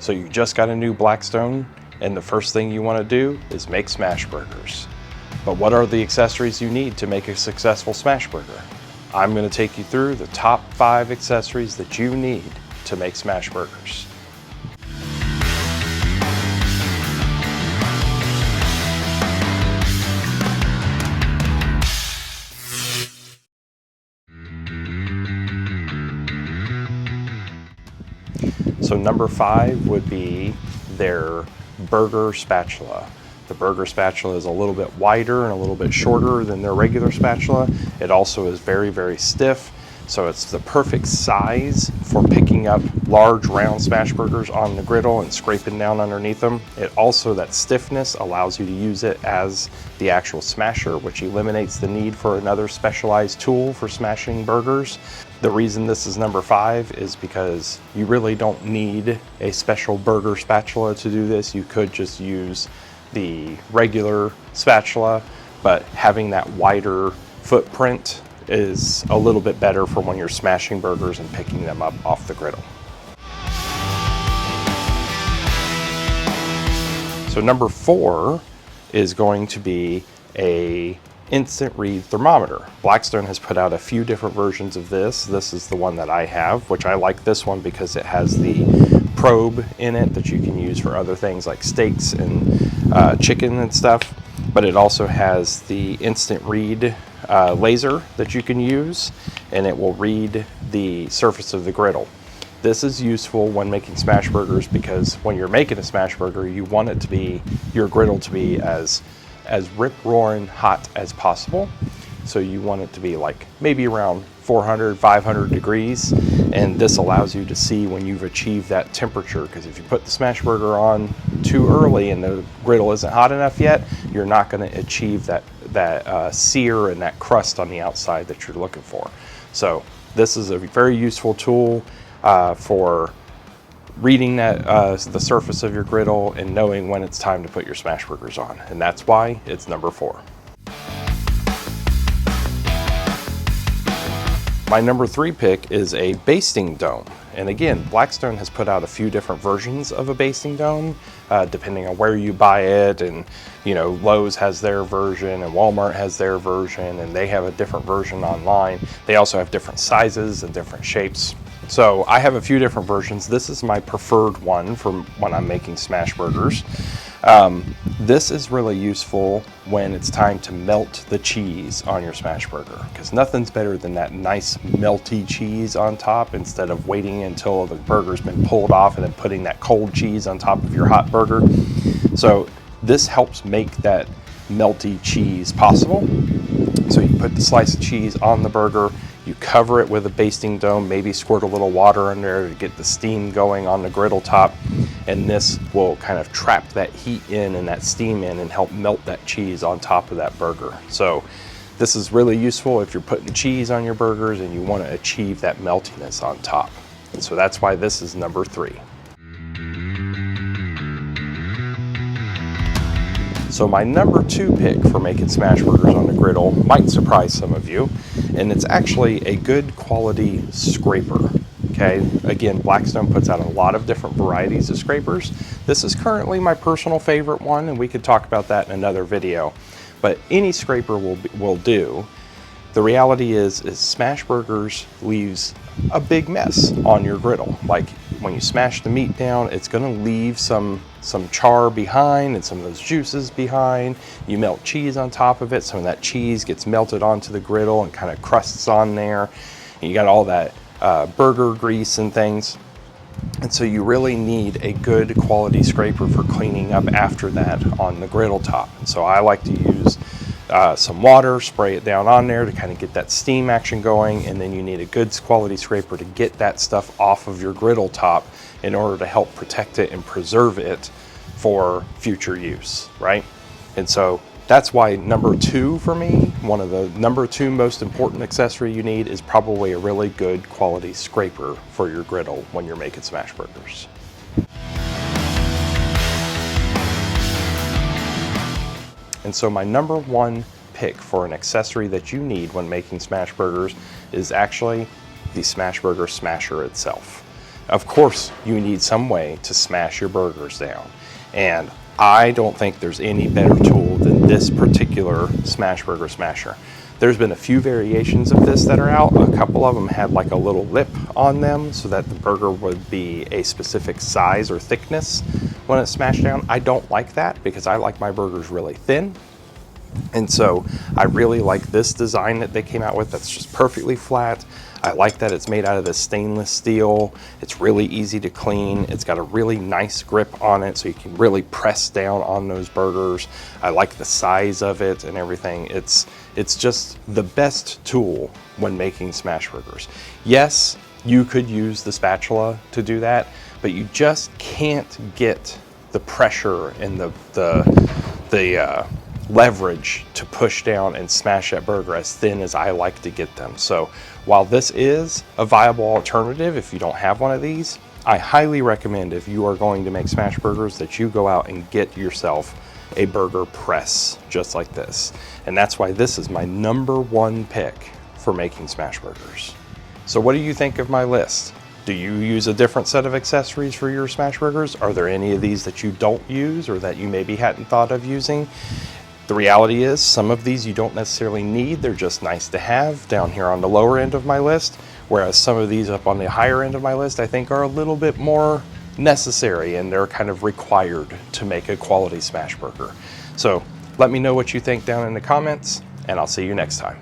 So you just got a new Blackstone, and the first thing you want to do is make smash burgers. But what are the accessories you need to make a successful smash burger? I'm going to take you through the top 5 accessories that you need to make smash burgers. So number 5 would be their burger spatula. The burger spatula is a little bit wider and a little bit shorter than their regular spatula. It also is very, very stiff. So it's the perfect size for picking up large round smash burgers on the griddle and scraping down underneath them. It also, that stiffness allows you to use it as the actual smasher, which eliminates the need for another specialized tool for smashing burgers. The reason this is number 5 is because you really don't need a special burger spatula to do this. You could just use the regular spatula, but having that wider footprint is a little bit better for when you're smashing burgers and picking them up off the griddle. So number 4 is going to be a instant read thermometer. Blackstone has put out a few different versions of this. This is the one that I have, which I like this one because it has the probe in it that you can use for other things like steaks and chicken and stuff. But it also has the instant read laser that you can use, and it will read the surface of the griddle. This is useful when making smash burgers because when you're making a smash burger, you want it to be, your griddle to be as rip-roaring hot as possible. So you want it to be like maybe around 400, 500 degrees. And this allows you to see when you've achieved that temperature, because if you put the smash burger on too early and the griddle isn't hot enough yet, you're not going to achieve that sear and that crust on the outside that you're looking for. So this is a very useful tool for reading that the surface of your griddle and knowing when it's time to put your smash burgers on. And that's why it's number 4. My number 3 pick is a Basting Dome. And again, Blackstone has put out a few different versions of a Basting Dome, depending on where you buy it. And you know, Lowe's has their version and Walmart has their version, and they have a different version online. They also have different sizes and different shapes. So I have a few different versions. This is my preferred one for when I'm making smash burgers. This is really useful when it's time to melt the cheese on your smash burger, because nothing's better than that nice melty cheese on top instead of waiting until the burger's been pulled off and then putting that cold cheese on top of your hot burger. So this helps make that melty cheese possible. So you put the slice of cheese on the burger, you cover it with a basting dome, maybe squirt a little water in there to get the steam going on the griddle top, and this will kind of trap that heat in and that steam in and help melt that cheese on top of that burger. So this is really useful if you're putting cheese on your burgers and you want to achieve that meltiness on top. And so that's why this is number 3. So my number 2 pick for making smash burgers on the griddle might surprise some of you, and it's actually a good quality scraper. Okay, again, Blackstone puts out a lot of different varieties of scrapers. This is currently my personal favorite one, and we could talk about that in another video. But any scraper will do. The reality is smash burgers leaves a big mess on your griddle. Like when you smash the meat down, it's going to leave some char behind and some of those juices behind. You melt cheese on top of it, some of that cheese gets melted onto the griddle and kind of crusts on there. And you got all that burger grease and things. And so you really need a good quality scraper for cleaning up after that on the griddle top. So I like to use some water, spray it down on there to kind of get that steam action going, and then you need a good quality scraper to get that stuff off of your griddle top in order to help protect it and preserve it for future use, right? And so that's why number 2 for me, one of the number 2 most important accessory you need is probably a really good quality scraper for your griddle when you're making smash burgers. And so my number 1 pick for an accessory that you need when making smash burgers is actually the smash burger smasher itself. of course you need some way to smash your burgers down. And I don't think there's any better tool than this particular smash burger smasher. There's been a few variations of this that are out. A couple of them had like a little lip on them so that the burger would be a specific size or thickness when it's smashed down. I don't like that because I like my burgers really thin. And so I really like this design that they came out with that's just perfectly flat. I like that it's made out of this stainless steel. It's really easy to clean. It's got a really nice grip on it so you can really press down on those burgers. I like the size of it and everything. It's just the best tool when making smash burgers. Yes, you could use the spatula to do that, but you just can't get the pressure and the leverage to push down and smash that burger as thin as I like to get them. So while this is a viable alternative if you don't have one of these, I highly recommend if you are going to make smash burgers that you go out and get yourself a burger press just like this. And that's why this is my #1 pick for making smash burgers. So what do you think of my list? Do you use a different set of accessories for your smash burgers? Are there any of these that you don't use or that you maybe hadn't thought of using? The reality is some of these you don't necessarily need, they're just nice to have down here on the lower end of my list, whereas some of these up on the higher end of my list I think are a little bit more necessary and they're kind of required to make a quality smash burger. So let me know what you think down in the comments and I'll see you next time.